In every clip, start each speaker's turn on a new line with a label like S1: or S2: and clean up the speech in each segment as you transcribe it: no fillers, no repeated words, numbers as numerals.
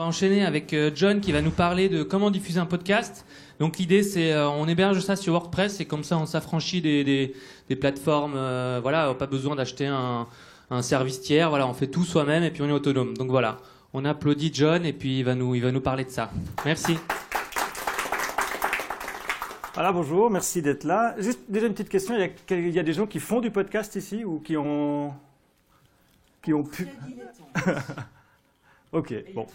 S1: va enchaîner avec John qui va nous parler de comment diffuser un podcast. Donc l'idée c'est on héberge ça sur WordPress et comme ça on s'affranchit des plateformes. Voilà, pas besoin d'acheter un service tiers. Voilà, on fait tout soi-même et puis on est autonome. Donc voilà, on applaudit John et puis il va nous parler de ça. Merci.
S2: Voilà, bonjour, merci d'être là. Juste déjà une petite question, il y a des gens qui font du podcast ici ou qui ont pu... Ok, bon.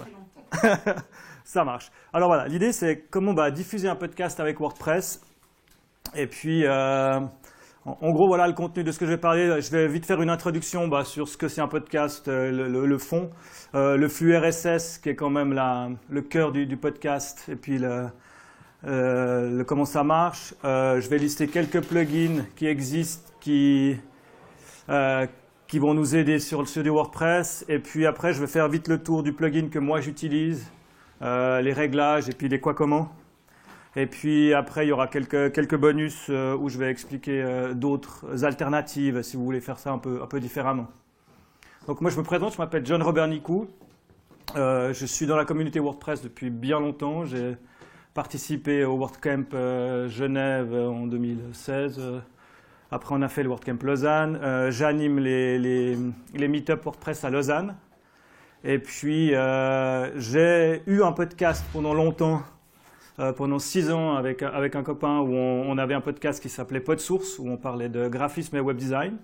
S2: Ça marche. Alors voilà, l'idée c'est comment diffuser un podcast avec WordPress. Et puis, en gros, voilà le contenu de ce que je vais parler. Je vais vite faire une introduction sur ce que c'est un podcast, le fond, le flux RSS qui est quand même le cœur du podcast, et puis comment ça marche. Je vais lister quelques plugins qui existent, qui vont nous aider sur du WordPress. Et puis après, je vais faire vite le tour du plugin que moi j'utilise, les réglages et puis les quoi comment. Et puis après, il y aura quelques bonus où je vais expliquer d'autres alternatives si vous voulez faire ça un peu différemment. Donc moi, je me présente, je m'appelle John Robert Nicou. Je suis dans la communauté WordPress depuis bien longtemps. J'ai participé au WordCamp Genève en 2016. Après, on a fait le WordCamp Lausanne. J'anime les meet-up WordPress à Lausanne. Et puis, j'ai eu un podcast pendant longtemps, pendant 6 ans, avec un copain, où on avait un podcast qui s'appelait PodSource, où on parlait de graphisme et web design.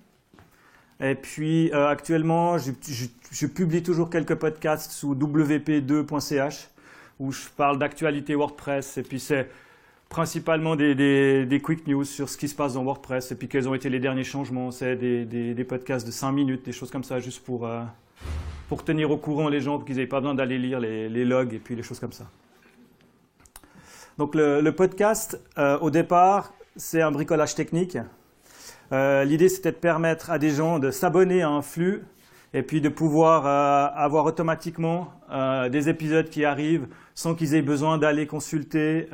S2: Et puis, actuellement, je publie toujours quelques podcasts sous wp2.ch, où je parle d'actualité WordPress. Et puis, c'est principalement des quick news sur ce qui se passe dans WordPress et puis quels ont été les derniers changements. C'est des podcasts de 5 minutes, des choses comme ça, juste pour tenir au courant les gens, pour qu'ils n'aient pas besoin d'aller lire les logs et puis les choses comme ça. Donc le podcast, au départ, c'est un bricolage technique. L'idée, c'était de permettre à des gens de s'abonner à un flux et puis de pouvoir avoir automatiquement des épisodes qui arrivent sans qu'ils aient besoin d'aller consulter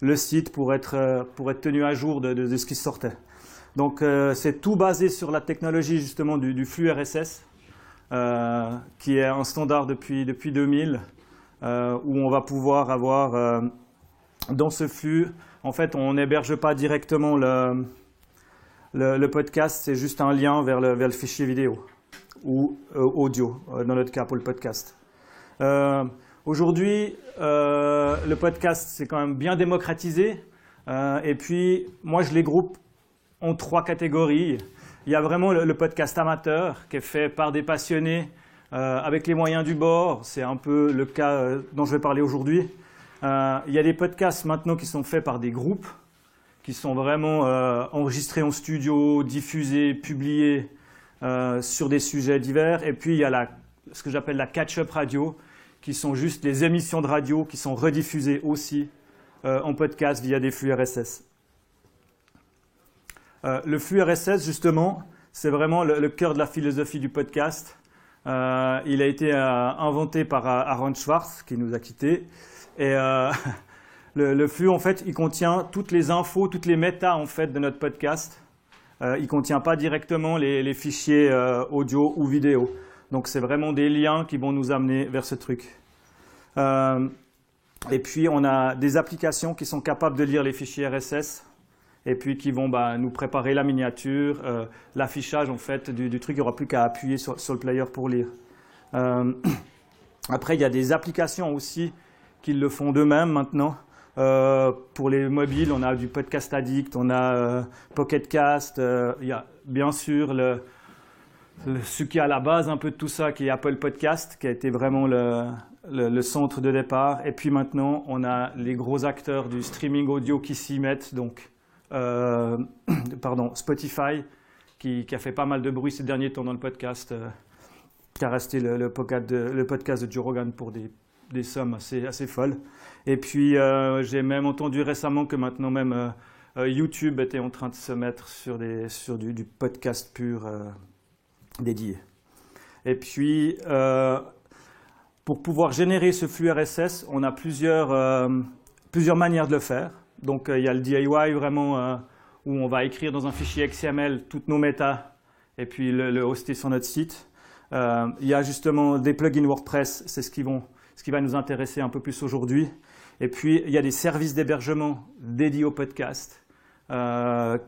S2: le site pour être tenu à jour de ce qui sortait. Donc c'est tout basé sur la technologie justement du flux RSS, qui est un standard depuis 2000, où on va pouvoir avoir dans ce flux, en fait on n'héberge pas directement le podcast, c'est juste un lien vers le fichier vidéo ou audio, dans notre cas pour le podcast. Aujourd'hui, le podcast, c'est quand même bien démocratisé. Et puis, moi, je les groupe en 3 catégories. Il y a vraiment le podcast amateur, qui est fait par des passionnés, avec les moyens du bord. C'est un peu le cas dont je vais parler aujourd'hui. Il y a des podcasts maintenant qui sont faits par des groupes, qui sont vraiment enregistrés en studio, diffusés, publiés sur des sujets divers. Et puis, il y a ce que j'appelle la catch-up radio, qui sont juste des émissions de radio qui sont rediffusées aussi en podcast via des flux RSS. Le flux RSS, justement, c'est vraiment le cœur de la philosophie du podcast. Il a été inventé par Aaron Swartz, qui nous a quittés. Et le flux, en fait, il contient toutes les infos, toutes les méta, en fait, de notre podcast. Il ne contient pas directement les fichiers audio ou vidéo. Donc, c'est vraiment des liens qui vont nous amener vers ce truc. Et puis, on a des applications qui sont capables de lire les fichiers RSS et puis qui vont nous préparer la miniature, l'affichage en fait du truc. Il n'y aura plus qu'à appuyer sur le player pour lire. Après, il y a des applications aussi qui le font d'eux-mêmes maintenant. Pour les mobiles, on a du Podcast Addict, on a Pocket Cast. Il y a bien sûr ce qui est à la base un peu de tout ça, qui est Apple Podcast, qui a été vraiment le centre de départ. Et puis maintenant, on a les gros acteurs du streaming audio qui s'y mettent, donc Spotify, qui a fait pas mal de bruit ces derniers temps dans le podcast, qui a resté le podcast de Joe Rogan pour des sommes assez folles. Et puis, j'ai même entendu récemment que maintenant même YouTube était en train de se mettre sur du podcast pur dédié. Et puis, pour pouvoir générer ce flux RSS, on a plusieurs manières de le faire. Donc, il y a le DIY vraiment où on va écrire dans un fichier XML toutes nos méta et puis le hoster sur notre site. Il y a justement des plugins WordPress, c'est ce ce qui va nous intéresser un peu plus aujourd'hui. Et puis, il y a des services d'hébergement dédiés au podcast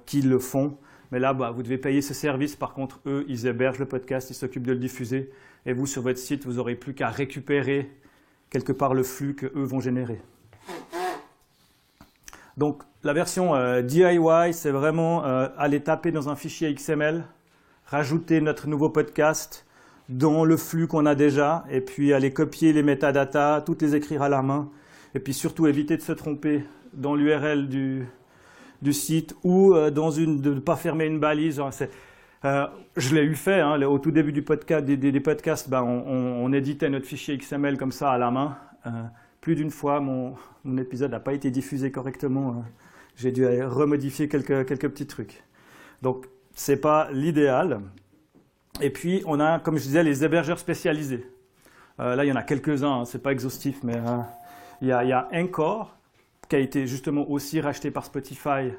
S2: qui le font. Mais là, vous devez payer ce service. Par contre, eux, ils hébergent le podcast, ils s'occupent de le diffuser. Et vous, sur votre site, vous n'aurez plus qu'à récupérer quelque part le flux qu'eux vont générer. Donc, la version DIY, c'est vraiment aller taper dans un fichier XML, rajouter notre nouveau podcast dans le flux qu'on a déjà, et puis aller copier les métadatas, toutes les écrire à la main, et puis surtout éviter de se tromper dans l'URL du site ou de ne pas fermer une balise. Je l'ai fait, hein, au tout début du podcast, des podcasts, on éditait notre fichier XML comme ça à la main. Plus d'une fois, mon épisode n'a pas été diffusé correctement. J'ai dû remodifier quelques petits trucs. Donc, ce n'est pas l'idéal. Et puis, on a, comme je disais, les hébergeurs spécialisés. Là, il y en a quelques-uns, ce n'est pas exhaustif, mais il y a Anchor, qui a été justement aussi racheté par Spotify,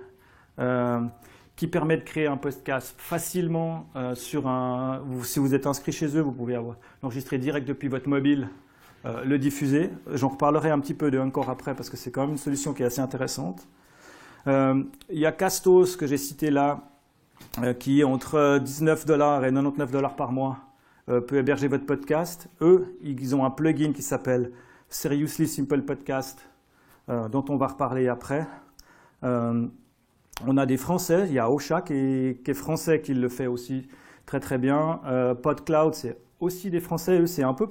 S2: qui permet de créer un podcast facilement si vous êtes inscrit chez eux, vous pouvez l'enregistrer direct depuis votre mobile, le diffuser. J'en reparlerai un petit peu de Anchor après parce que c'est quand même une solution qui est assez intéressante. Il y a Castos que j'ai cité là, qui est entre $19 et $99 par mois, peut héberger votre podcast. Eux, ils ont un plugin qui s'appelle Seriously Simple Podcast, dont on va reparler après. On a des Français, il y a Ocha qui est français, qui le fait aussi très très bien. PodCloud, c'est aussi des Français, eux, c'est un peu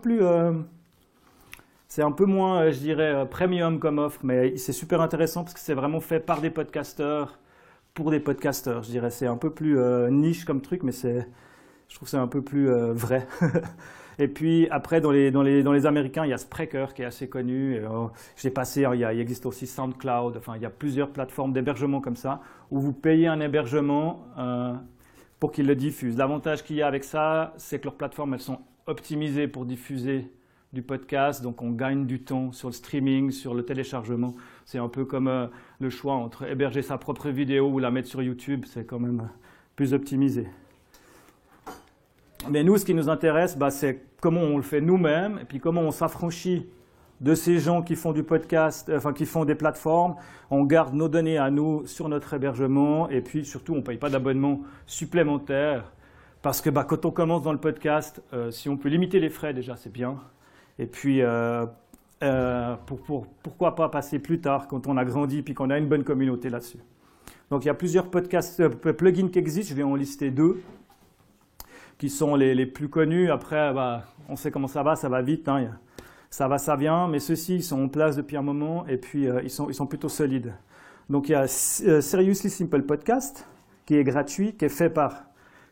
S2: moins, je dirais, premium comme offre, mais c'est super intéressant parce que c'est vraiment fait par des podcasteurs, pour des podcasteurs, je dirais. C'est un peu plus niche comme truc, mais je trouve que c'est un peu plus vrai. Et puis après, dans les Américains, il y a Spreaker qui est assez connu. J'ai passé, il existe aussi SoundCloud. Enfin, il y a plusieurs plateformes d'hébergement comme ça, où vous payez un hébergement pour qu'ils le diffusent. L'avantage qu'il y a avec ça, c'est que leurs plateformes, elles sont optimisées pour diffuser du podcast. Donc, on gagne du temps sur le streaming, sur le téléchargement. C'est un peu comme le choix entre héberger sa propre vidéo ou la mettre sur YouTube. C'est quand même plus optimisé. Mais nous, ce qui nous intéresse, c'est comment on le fait nous-mêmes et puis comment on s'affranchit de ces gens qui font du podcast, qui font des plateformes. On garde nos données à nous sur notre hébergement et puis surtout, on ne paye pas d'abonnement supplémentaire parce que quand on commence dans le podcast, si on peut limiter les frais, déjà, c'est bien. Et puis, pourquoi pas passer plus tard quand on a grandi puis qu'on a une bonne communauté là-dessus. Donc, il y a plusieurs plugins qui existent. Je vais en lister 2. Qui sont les plus connus. Après, on sait comment ça va vite, hein. Ça va, ça vient, mais ceux-ci, ils sont en place depuis un moment et puis ils sont plutôt solides. Donc, il y a Seriously Simple Podcast, qui est gratuit, qui est fait par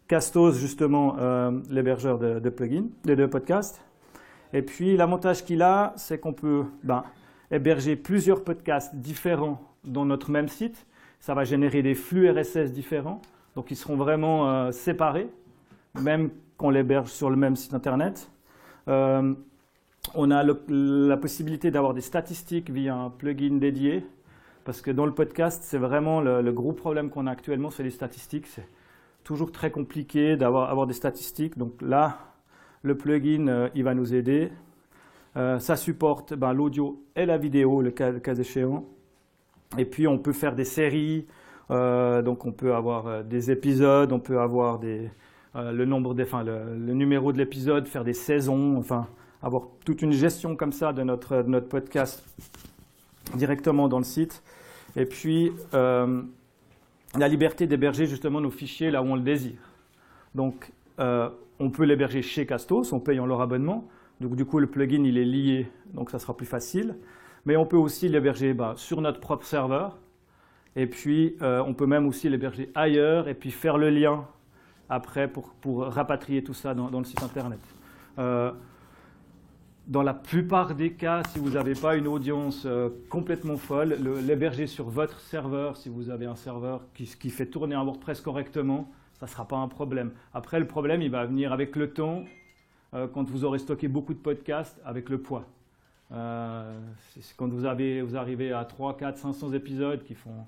S2: Castos, justement, l'hébergeur de plugins, de podcasts. Et puis, l'avantage qu'il a, c'est qu'on peut héberger plusieurs podcasts différents dans notre même site. Ça va générer des flux RSS différents, donc ils seront vraiment séparés, même qu'on l'héberge sur le même site internet. On a la possibilité d'avoir des statistiques via un plugin dédié, parce que dans le podcast, c'est vraiment le gros problème qu'on a actuellement, c'est les statistiques. C'est toujours très compliqué d'avoir des statistiques. Donc là, le plugin, il va nous aider. Ça supporte l'audio et la vidéo, le cas échéant. Et puis, on peut faire des séries. Donc, on peut avoir des épisodes, on peut avoir le numéro de l'épisode, faire des saisons, enfin, avoir toute une gestion comme ça de notre podcast directement dans le site. Et puis, la liberté d'héberger justement nos fichiers là où on le désire. Donc, on peut l'héberger chez Castos en payant leur abonnement. Donc, du coup, le plugin, il est lié, donc ça sera plus facile. Mais on peut aussi l'héberger sur notre propre serveur. Et puis, on peut même aussi l'héberger ailleurs et puis faire le lien après pour rapatrier tout ça dans le site internet. Dans la plupart des cas, si vous n'avez pas une audience complètement folle, l'héberger sur votre serveur, si vous avez un serveur qui fait tourner un WordPress correctement, ça ne sera pas un problème. Après, le problème, il va venir avec le temps, quand vous aurez stocké beaucoup de podcasts, avec le poids. Quand vous arrivez à 3, 4, 500 épisodes qui font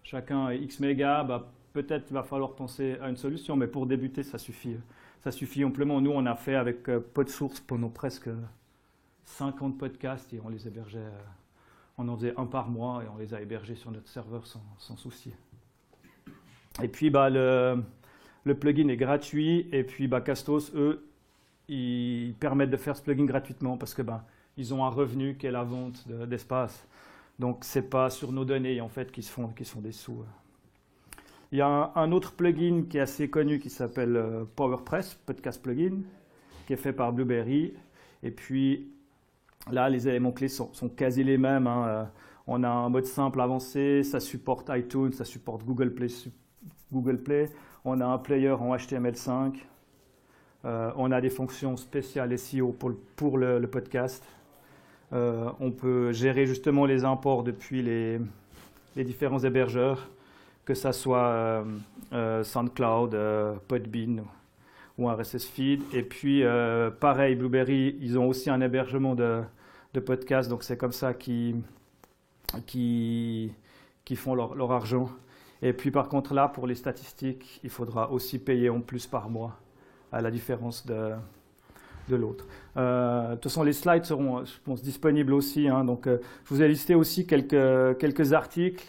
S2: chacun X mégas, peut-être il va falloir penser à une solution, mais pour débuter, ça suffit amplement. Nous, on a fait avec PodSource pendant presque 50 podcasts et on les hébergeait, on en faisait un par mois et on les a hébergés sur notre serveur sans souci. Et puis le plugin est gratuit et puis Castos, eux, ils permettent de faire ce plugin gratuitement parce que ils ont un revenu qui est la vente d'espace. Donc c'est pas sur nos données en fait qu'ils se font des sous. Il y a un autre plugin qui est assez connu qui s'appelle PowerPress, Podcast Plugin, qui est fait par Blueberry. Et puis là, les éléments clés sont quasi les mêmes. Hein. On a un mode simple avancé, ça supporte iTunes, ça supporte Google Play. On a un player en HTML5. On a des fonctions spéciales SEO pour le podcast. On peut gérer justement les imports depuis les différents hébergeurs, que ce soit SoundCloud, Podbean ou un RSS feed. Et puis, pareil, Blueberry, ils ont aussi un hébergement de podcasts, donc c'est comme ça qu'ils font leur argent. Et puis, par contre, là, pour les statistiques, il faudra aussi payer en plus par mois, à la différence de l'autre. De toute façon, les slides seront, je pense, disponibles aussi. Hein, donc, je vous ai listé aussi quelques articles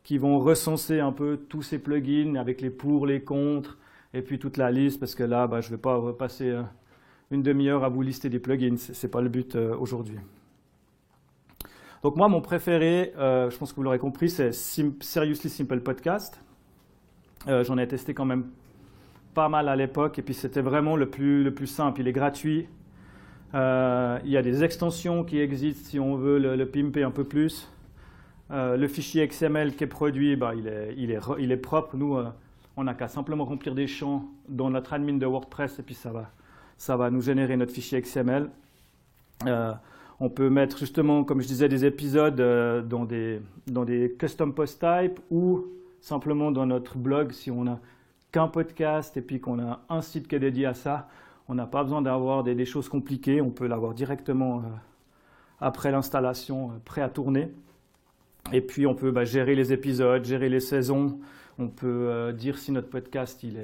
S2: qui vont recenser un peu tous ces plugins avec les pour, les contre, et puis toute la liste, parce que là, je ne vais pas passer une demi-heure à vous lister des plugins, ce n'est pas le but aujourd'hui. Donc moi, mon préféré, je pense que vous l'aurez compris, c'est Seriously Simple Podcast. J'en ai testé quand même pas mal à l'époque, et puis c'était vraiment le plus simple. Il est gratuit. Il y a des extensions qui existent si on veut le pimper un peu plus. Le fichier XML qui est produit, il est propre. Nous, on n'a qu'à simplement remplir des champs dans notre admin de WordPress et puis ça va nous générer notre fichier XML. On peut mettre justement, comme je disais, des épisodes dans des custom post type ou simplement dans notre blog si on n'a qu'un podcast et puis qu'on a un site qui est dédié à ça. On n'a pas besoin d'avoir des choses compliquées. On peut l'avoir directement après l'installation, prêt à tourner. Et puis, on peut gérer les épisodes, gérer les saisons. On peut dire si notre podcast il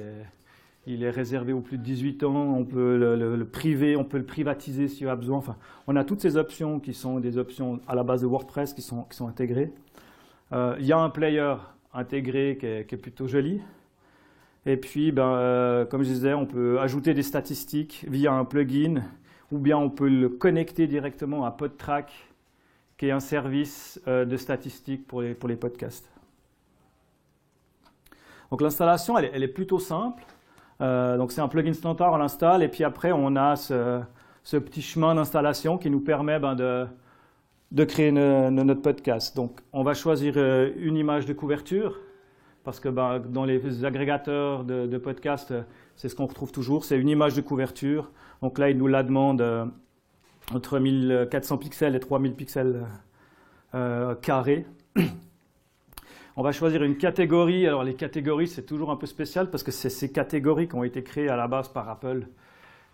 S2: est réservé aux plus de 18 ans. On peut le priver, on peut le privatiser s'il y a besoin. Enfin, on a toutes ces options qui sont des options à la base de WordPress qui sont intégrées. Il y a un player intégré qui est plutôt joli. Et puis, comme je disais, on peut ajouter des statistiques via un plugin ou bien on peut le connecter directement à PodTrack, qui est un service de statistiques pour les podcasts. Donc l'installation, elle est plutôt simple. Donc c'est un plugin standard, on l'installe et puis après on a ce petit chemin d'installation qui nous permet de créer notre podcast. Donc on va choisir une image de couverture parce que dans les agrégateurs de podcasts, c'est ce qu'on retrouve toujours, c'est une image de couverture. Donc là, il nous la demande entre 1400 pixels et 3000 pixels carrés. On va choisir une catégorie. Alors les catégories, c'est toujours un peu spécial parce que c'est ces catégories qui ont été créées à la base par Apple.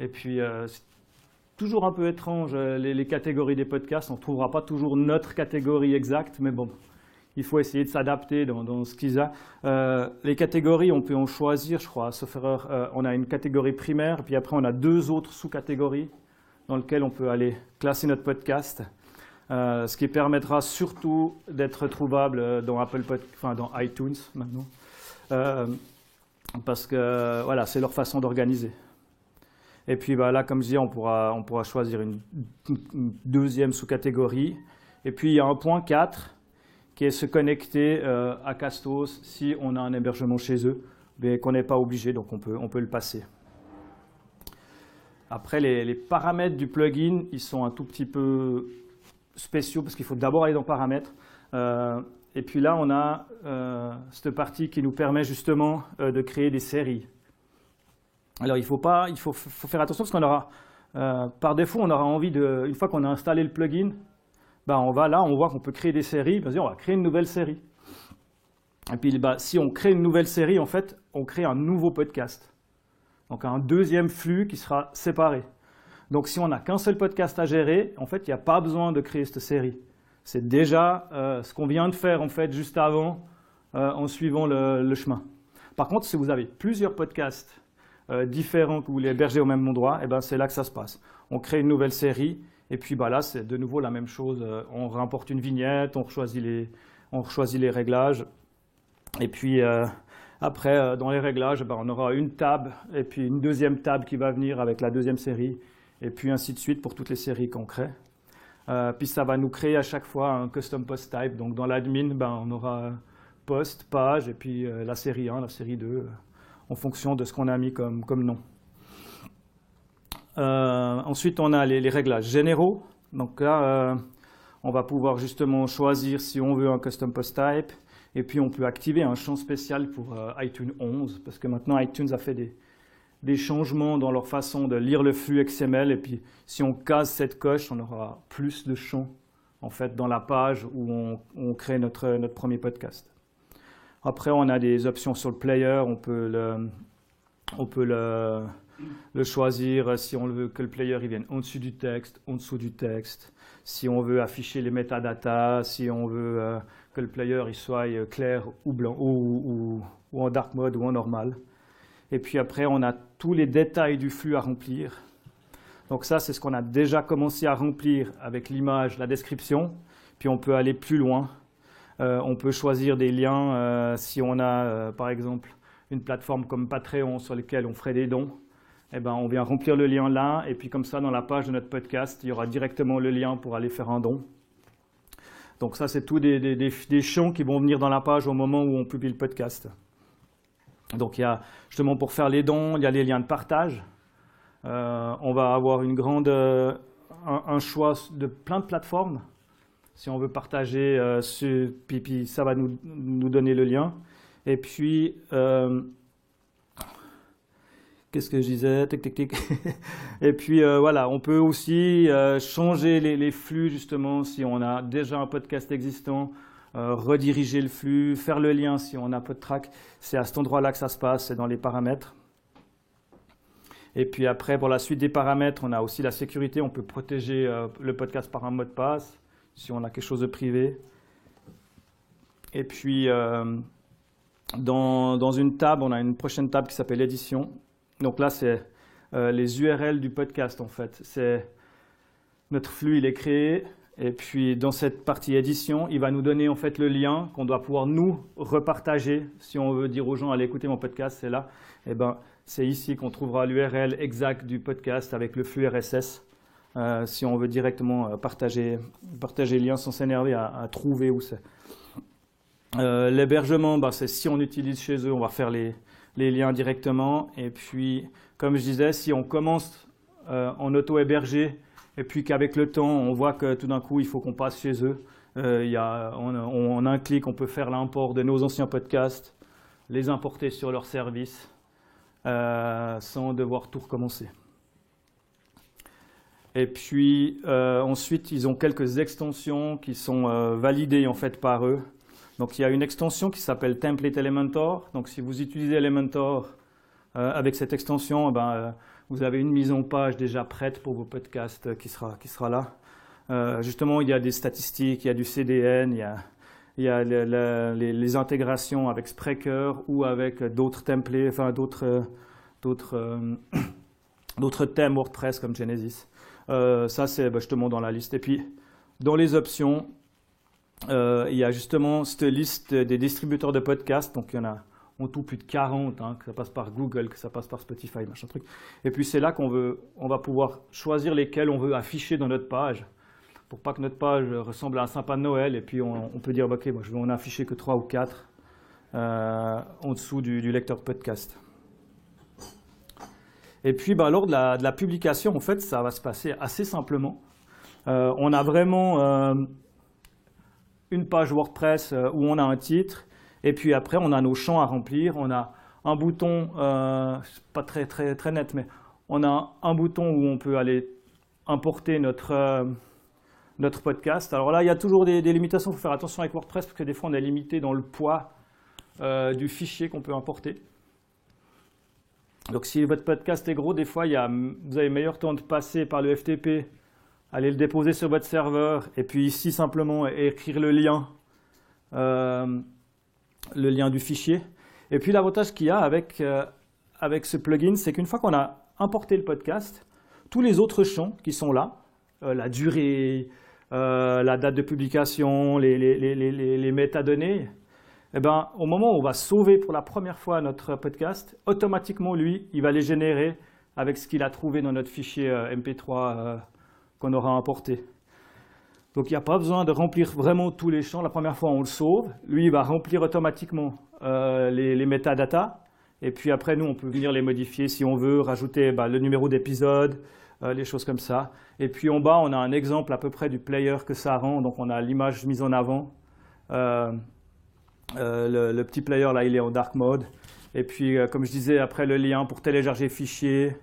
S2: Et puis, c'est toujours un peu étrange, les catégories des podcasts. On ne trouvera pas toujours notre catégorie exacte, mais bon, il faut essayer de s'adapter dans ce qu'ils ont. Les catégories, on peut en choisir, je crois, sauf erreur. On a une catégorie primaire, puis après, on a 2 autres sous-catégories dans lesquelles on peut aller classer notre podcast. Ce qui permettra surtout d'être trouvable dans dans iTunes maintenant, parce que voilà, c'est leur façon d'organiser. Et puis là, comme je dis, on pourra choisir une deuxième sous-catégorie. Et puis il y a un point 4 qui est se connecter à Castos si on a un hébergement chez eux, mais qu'on n'est pas obligé, donc on peut le passer. Après, les paramètres du plugin, ils sont un tout petit peu spéciaux parce qu'il faut d'abord aller dans paramètres. Et puis là, on a cette partie qui nous permet justement de créer des séries. Alors, il faut faire attention parce qu'on aura, par défaut, on aura envie une fois qu'on a installé le plugin, on voit qu'on peut créer des séries. Vas-y, on va créer une nouvelle série. Et puis, si on crée une nouvelle série, en fait, on crée un nouveau podcast. Donc, un deuxième flux qui sera séparé. Donc, si on n'a qu'un seul podcast à gérer, en fait, il n'y a pas besoin de créer cette série. C'est déjà ce qu'on vient de faire, en fait, juste avant, en suivant le chemin. Par contre, si vous avez plusieurs podcasts différents que vous voulez héberger au même endroit, c'est là que ça se passe. On crée une nouvelle série, Et puis là, c'est de nouveau la même chose. On réimporte une vignette, on choisit les réglages. Et puis après, dans les réglages, on aura une tab et puis une deuxième tab qui va venir avec la deuxième série. Et puis ainsi de suite pour toutes les séries qu'on crée. Puis ça va nous créer à chaque fois un custom post type. Donc dans l'admin, on aura post, page et puis la série 1, la série 2, en fonction de ce qu'on a mis comme nom. Ensuite, on a les réglages généraux. Donc là, on va pouvoir justement choisir si on veut un custom post type. Et puis, on peut activer un champ spécial pour iTunes 11, parce que maintenant, iTunes a fait des changements dans leur façon de lire le flux XML. Et puis, si on case cette coche, on aura plus de champs en fait, dans la page où on crée notre premier podcast. Après, on a des options sur le player. On peut le choisir si on veut que le player il vienne en dessus du texte, en dessous du texte. Si on veut afficher les metadatas, si on veut que le player il soit clair ou blanc, ou en dark mode ou en normal. Et puis après, on a tous les détails du flux à remplir. Donc ça, c'est ce qu'on a déjà commencé à remplir avec l'image, la description. Puis on peut aller plus loin. On peut choisir des liens si on a, par exemple, une plateforme comme Patreon sur laquelle on ferait des dons. Eh ben, on vient remplir le lien là, et puis comme ça, dans la page de notre podcast, il y aura directement le lien pour aller faire un don. Donc ça, c'est tous des champs qui vont venir dans la page au moment où on publie le podcast. Donc il y a, justement, pour faire les dons, il y a les liens de partage. On va avoir un choix de plein de plateformes. Si on veut partager, puis ça va nous donner le lien. Et puis, qu'est-ce que je disais? Tic. Et puis, voilà, on peut aussi changer les flux, justement, si on a déjà un podcast existant, rediriger le flux, faire le lien si on a PodTrack. C'est à cet endroit-là que ça se passe, c'est dans les paramètres. Et puis après, pour la suite des paramètres, on a aussi la sécurité. On peut protéger le podcast par un mot de passe, si on a quelque chose de privé. Et puis, dans une tab, on a une prochaine tab qui s'appelle édition. Donc là, c'est les URL du podcast, en fait. C'est notre flux, il est créé. Et puis, dans cette partie édition, il va nous donner, en fait, le lien qu'on doit pouvoir nous repartager. Si on veut dire aux gens, allez écouter mon podcast, c'est là. Eh ben, c'est ici qu'on trouvera l'URL exact du podcast avec le flux RSS. Si on veut directement partager le lien sans s'énerver à trouver où c'est. L'hébergement, c'est si on utilise chez eux, on va faire les liens directement. Et puis, comme je disais, si on commence en auto-hébergé et puis qu'avec le temps, on voit que tout d'un coup, il faut qu'on passe chez eux, en un clic, on peut faire l'import de nos anciens podcasts, les importer sur leur service sans devoir tout recommencer. Et puis, ensuite, ils ont quelques extensions qui sont validées en fait par eux. Donc, il y a une extension qui s'appelle Template Elementor. Donc, si vous utilisez Elementor avec cette extension, vous avez une mise en page déjà prête pour vos podcasts qui sera là. Justement, il y a des statistiques, il y a du CDN, il y a les intégrations avec Spreaker ou avec d'autres templates, enfin d'autres thèmes WordPress comme Genesis. Ça, c'est justement dans la liste. Et puis, dans les options, il y a justement cette liste des distributeurs de podcasts. Donc, il y en a en tout plus de 40, que ça passe par Google, que ça passe par Spotify, machin truc. Et puis, c'est là on va pouvoir choisir lesquels on veut afficher dans notre page, pour pas que notre page ressemble à un sapin de Noël. Et puis, on peut dire, OK, moi, je vais en afficher que 3 ou 4 en dessous du lecteur podcast. Et puis, lors de la publication, en fait, ça va se passer assez simplement. On a vraiment une page WordPress où on a un titre, et puis après, on a nos champs à remplir. On a un bouton, pas très net, mais on a un bouton où on peut aller importer notre podcast. Alors là, il y a toujours des limitations. Il faut faire attention avec WordPress, parce que des fois, on est limité dans le poids du fichier qu'on peut importer. Donc, si votre podcast est gros, des fois, vous avez meilleur temps de passer par le FTP, aller le déposer sur votre serveur, et puis ici, simplement, écrire le lien du fichier. Et puis, l'avantage qu'il y a avec ce plugin, c'est qu'une fois qu'on a importé le podcast, tous les autres champs qui sont là, la durée, la date de publication, les métadonnées, eh ben, au moment où on va sauver pour la première fois notre podcast, automatiquement, lui, il va les générer avec ce qu'il a trouvé dans notre fichier MP3 qu'on aura importé. Donc il n'y a pas besoin de remplir vraiment tous les champs. La première fois, on le sauve. Lui, il va remplir automatiquement les métadatas. Et puis après, nous, on peut venir les modifier si on veut, rajouter le numéro d'épisode, les choses comme ça. Et puis en bas, on a un exemple à peu près du player que ça rend. Donc on a l'image mise en avant. Le petit player, là, il est en dark mode. Et puis, comme je disais, après le lien pour télécharger fichier.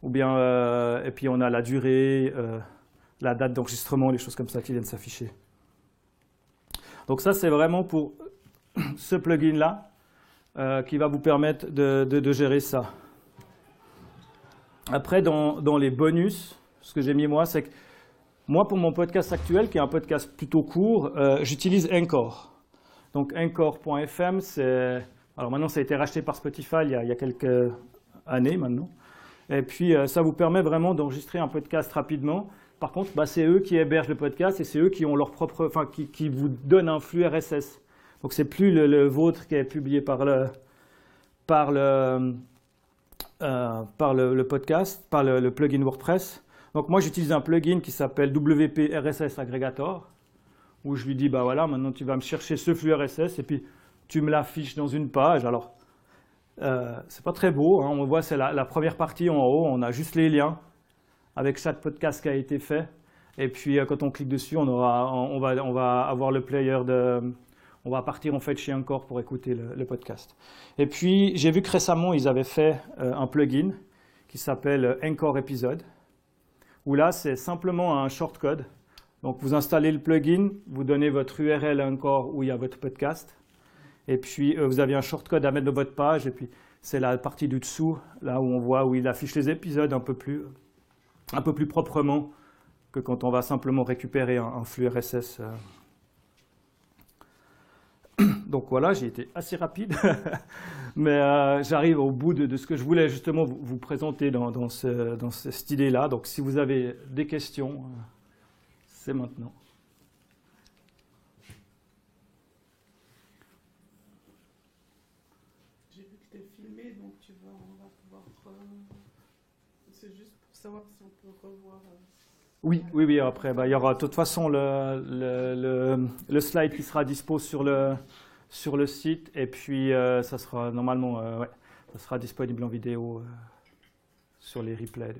S2: Ou bien, et puis on a la durée, la date d'enregistrement, les choses comme ça qui viennent s'afficher. Donc ça, c'est vraiment pour ce plugin-là qui va vous permettre de gérer ça. Après, dans les bonus, ce que j'ai mis moi, c'est que moi, pour mon podcast actuel, qui est un podcast plutôt court, j'utilise Anchor. Donc Anchor.fm, c'est... Alors maintenant, ça a été racheté par Spotify il y a quelques années maintenant. Et puis, ça vous permet vraiment d'enregistrer un podcast rapidement. Par contre, c'est eux qui hébergent le podcast et c'est eux qui ont leur propre, enfin, qui vous donnent un flux RSS. Donc, c'est plus le vôtre qui est publié par le podcast, par le plugin WordPress. Donc, moi, j'utilise un plugin qui s'appelle WP RSS Aggregator, où je lui dis, voilà, maintenant, tu vas me chercher ce flux RSS et puis tu me l'affiches dans une page. Alors, c'est pas très beau, hein. On voit, c'est la première partie en haut, on a juste les liens avec chaque podcast qui a été fait. Et puis quand on clique dessus, on va avoir le player on va partir en fait chez Anchor pour écouter le podcast. Et puis j'ai vu que récemment ils avaient fait un plugin qui s'appelle Anchor Episode, où là c'est simplement un shortcode. Donc vous installez le plugin, vous donnez votre URL Anchor où il y a votre podcast. Et puis, vous avez un shortcode à mettre dans votre page. Et puis, c'est la partie du dessous, là où on voit, où il affiche les épisodes un peu plus proprement que quand on va simplement récupérer un flux RSS. Donc voilà, j'ai été assez rapide. Mais j'arrive au bout de ce que je voulais justement vous présenter dans cette idée-là. Donc, si vous avez des questions, c'est maintenant.
S3: Donc on va pouvoir... C'est juste pour savoir si on peut revoir...
S2: Oui, après, il y aura de toute façon le slide qui sera dispo sur le site, et puis ça sera normalement, ça sera disponible en vidéo sur les replays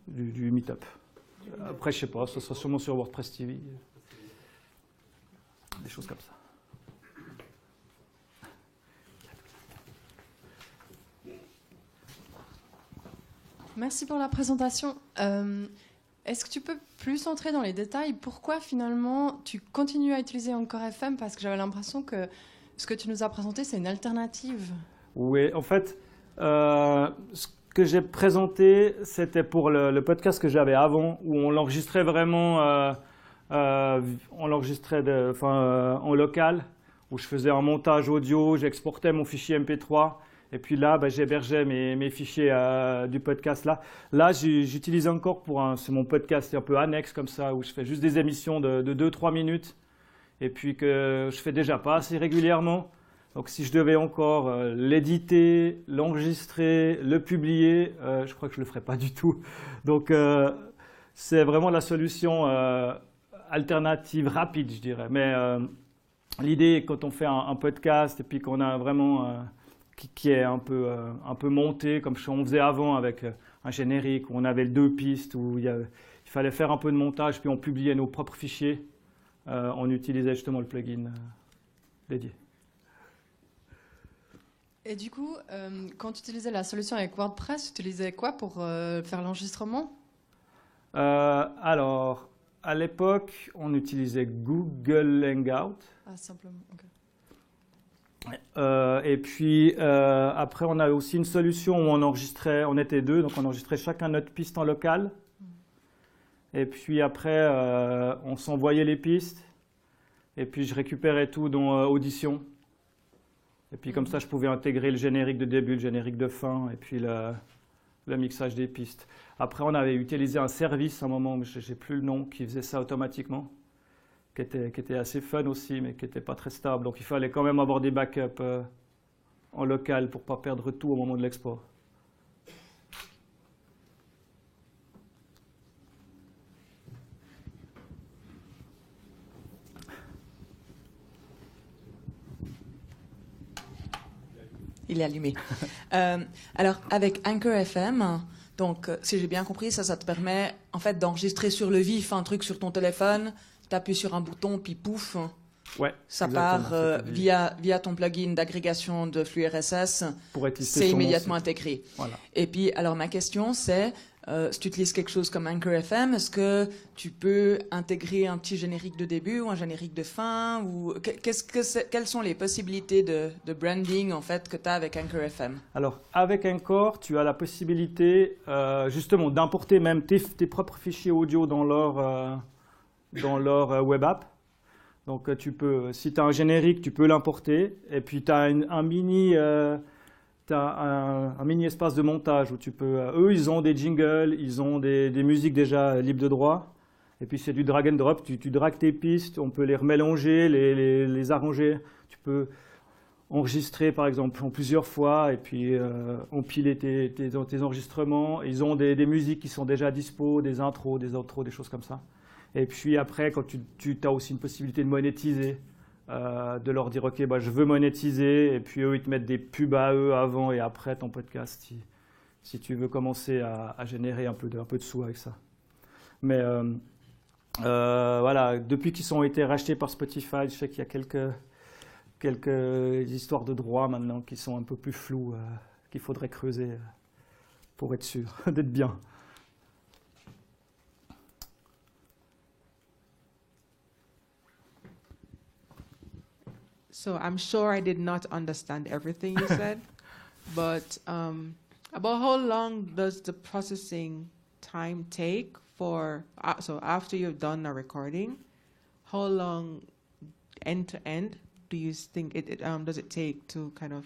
S2: du Meetup. Après, je sais pas, ça sera sûrement sur WordPress TV, des choses comme ça.
S4: Merci pour la présentation. Est-ce que tu peux plus entrer dans les détails? Pourquoi finalement tu continues à utiliser Anchor FM? Parce que j'avais l'impression que ce que tu nous as présenté, c'est une alternative.
S2: Oui, en fait, ce que j'ai présenté, c'était pour le podcast que j'avais avant, où on l'enregistrait vraiment, on l'enregistrait en local, où je faisais un montage audio, j'exportais mon fichier MP3. Et puis là, j'hébergeais mes fichiers du podcast là. Là, j'utilise encore c'est mon podcast un peu annexe comme ça, où je fais juste des émissions de 2-3 minutes. Et puis que je fais déjà pas assez régulièrement. Donc si je devais encore l'éditer, l'enregistrer, le publier, je crois que je le ferais pas du tout. Donc c'est vraiment la solution alternative rapide, je dirais. Mais l'idée, quand on fait un podcast et puis qu'on a vraiment... qui est un peu monté, comme on faisait avant avec un générique, où on avait 2 pistes, où il fallait faire un peu de montage, puis on publiait nos propres fichiers. On utilisait justement le plugin dédié.
S4: Et du coup, quand tu utilisais la solution avec WordPress, tu utilisais quoi pour faire l'enregistrement?
S2: Alors, à l'époque, on utilisait Google Hangout.
S4: Ah, simplement, ok.
S2: Et puis après, on a aussi une solution où on était 2, donc on enregistrait chacun notre piste en local. Et puis après, on s'envoyait les pistes. Et puis je récupérais tout dans Audition. Et puis comme ça, je pouvais intégrer le générique de début, le générique de fin, et puis le mixage des pistes. Après, on avait utilisé un service à un moment, mais je n'ai plus le nom, qui faisait ça automatiquement, qui était assez fun aussi, mais qui n'était pas très stable. Donc il fallait quand même avoir des backups en local pour ne pas perdre tout au moment de l'export.
S5: Il est allumé. Alors, avec Anchor FM, donc, si j'ai bien compris, ça te permet en fait d'enregistrer sur le vif un truc sur ton téléphone, tu appuies sur un bouton, puis pouf,
S2: ouais,
S5: ça part via ton plugin d'agrégation de flux RSS, c'est immédiatement intégré.
S2: Voilà.
S5: Et puis, alors ma question c'est, si tu utilises quelque chose comme Anchor FM, est-ce que tu peux intégrer un petit générique de début ou un générique de fin ou quelles sont les possibilités de branding en fait que tu as avec Anchor FM?
S2: Alors avec Anchor, tu as la possibilité justement d'importer même tes propres fichiers audio dans leur web app. Donc tu peux, si tu as un générique, tu peux l'importer et puis tu as un mini espace de montage où tu peux... eux, ils ont des jingles, ils ont des musiques déjà libres de droit. Et puis, c'est du drag and drop. Tu dragues tes pistes, on peut les remélanger, les arranger. Tu peux enregistrer, par exemple, en plusieurs fois et puis empiler tes enregistrements. Ils ont des musiques qui sont déjà dispo, des intros, des outros, des choses comme ça. Et puis après, quand tu as aussi une possibilité de monétiser, de leur dire ok, bah, je veux monétiser, et puis eux ils te mettent des pubs à eux avant et après ton podcast si tu veux commencer à générer un peu de sous avec ça. Mais voilà, depuis qu'ils ont été rachetés par Spotify, je sais qu'il y a quelques histoires de droits maintenant qui sont un peu plus floues, qu'il faudrait creuser pour être sûr d'être bien.
S6: So I'm sure I did not understand everything you said, but about how long does the processing time take for, so after you've done a recording, how long end to end do you think does it take to kind of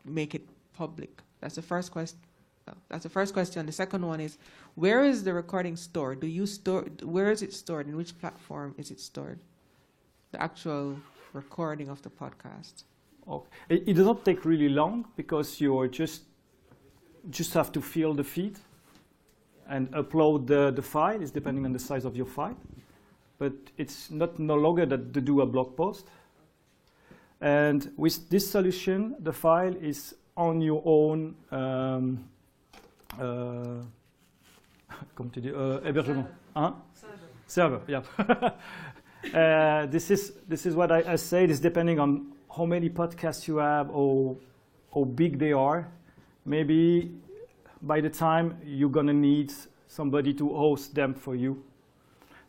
S6: make it public? That's the first question. That's the first question. The second one is, where is the recording stored? Where is it stored? In which platform is it stored? The actual recording of the podcast.
S2: Okay. It doesn't take really long because you just have to fill the feed and upload the file. It's depending on the size of your file, but it's no longer to do a blog post. And with this solution, the file is on your own hébergement. Hein? Server. Yeah. This is what I say. It's depending on how many podcasts you have or how big they are. Maybe by the time you're gonna need somebody to host them for you.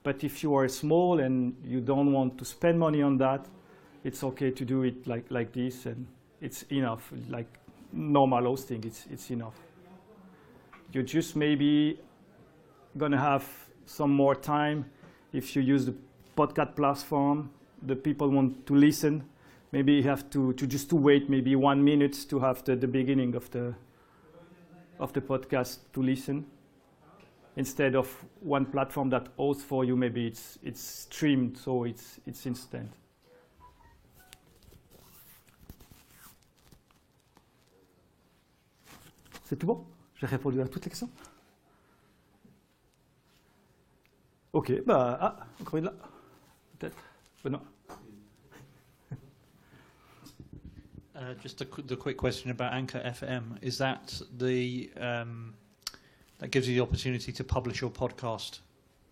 S2: But if you are small and you don't want to spend money on that, it's okay to do it like this, and it's enough. Like normal hosting, it's enough. You're just maybe gonna have some more time if you use the podcast platform. The people want to listen. Maybe you have to wait maybe 1 minute to have the beginning of the podcast to listen, instead of one platform that hosts for you. Maybe it's streamed, so it's instant. C'est tout bon? J'ai répondu à toutes les questions? Ok, bah, encore une là. Peut-être. Benoît.
S7: Just the quick question about Anchor FM. Is that that gives you the opportunity to publish your podcast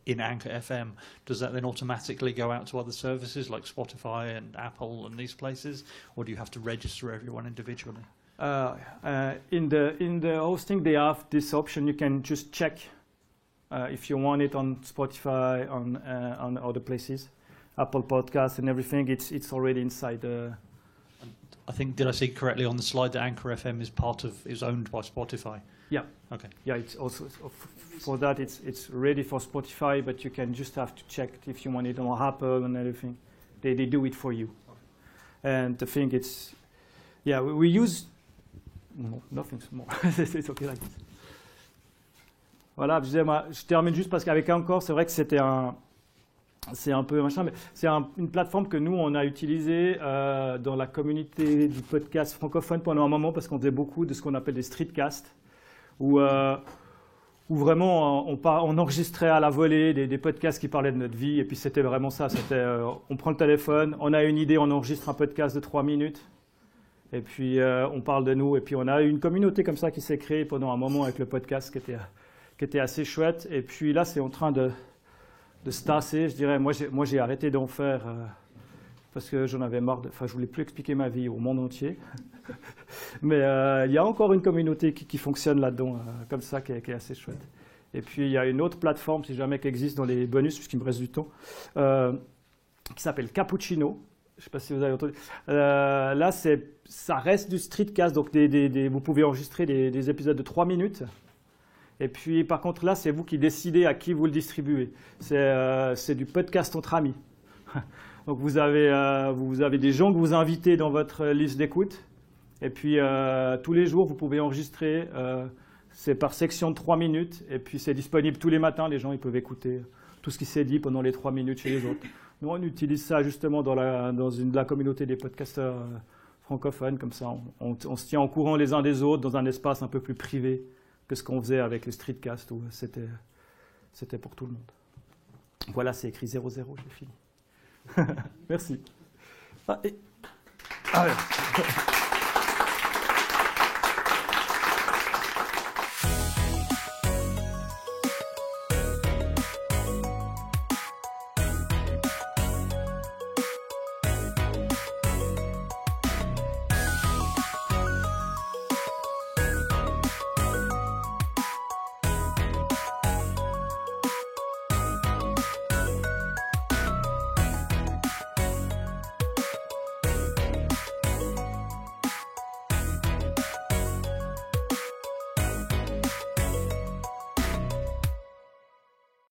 S7: in Anchor FM? Does that then automatically go out to other services like Spotify and Apple and these places, or do you have to register everyone individually?
S2: In the hosting, they have this option. You can just check if you want it on Spotify, on other places, Apple Podcasts and everything. It's already inside the.
S7: I think, did I see correctly on the slide that Anchor FM is owned by Spotify?
S2: Yeah.
S7: Okay.
S2: Yeah, it's also for that it's ready for Spotify, but you can just have to check if you want it on Apple and everything. They do it for you. Okay. And the thing we use. No, nothing more. It's okay like this. Voilà, je termine juste parce qu'avec Anchor, c'est vrai que c'est un peu machin, mais c'est une plateforme que nous, on a utilisée dans la communauté du podcast francophone pendant un moment parce qu'on faisait beaucoup de ce qu'on appelle des streetcasts, où vraiment on enregistrait à la volée des podcasts qui parlaient de notre vie, et puis c'était vraiment ça, on prend le téléphone, on a une idée, on enregistre un podcast de 3 minutes, et puis on parle de nous, et puis on a une communauté comme ça qui s'est créée pendant un moment avec le podcast qui était assez chouette, et puis là c'est en train de se tasser, je dirais. Moi j'ai arrêté d'en faire parce que j'en avais marre, je voulais plus expliquer ma vie au monde entier. Mais il y a encore une communauté qui fonctionne là-dedans, comme ça, qui est assez chouette. Et puis il y a une autre plateforme, si jamais, qui existe dans les bonus, puisqu'il me reste du temps, qui s'appelle Cappuccino. Je ne sais pas si vous avez entendu. Là, ça reste du streetcast, donc vous pouvez enregistrer des épisodes de 3 minutes. Et puis, par contre, là, c'est vous qui décidez à qui vous le distribuez. C'est du podcast entre amis. Donc, vous avez des gens que vous invitez dans votre liste d'écoute. Et puis, tous les jours, vous pouvez enregistrer. C'est par section de 3 minutes. Et puis, c'est disponible tous les matins. Les gens ils peuvent écouter tout ce qui s'est dit pendant les 3 minutes chez les autres. Nous, on utilise ça justement dans la communauté des podcasteurs francophones. Comme ça, on se tient au courant les uns des autres dans un espace un peu plus privé que ce qu'on faisait avec le streetcast, où c'était pour tout le monde. Voilà, c'est écrit 00, j'ai fini. Merci. Ouais.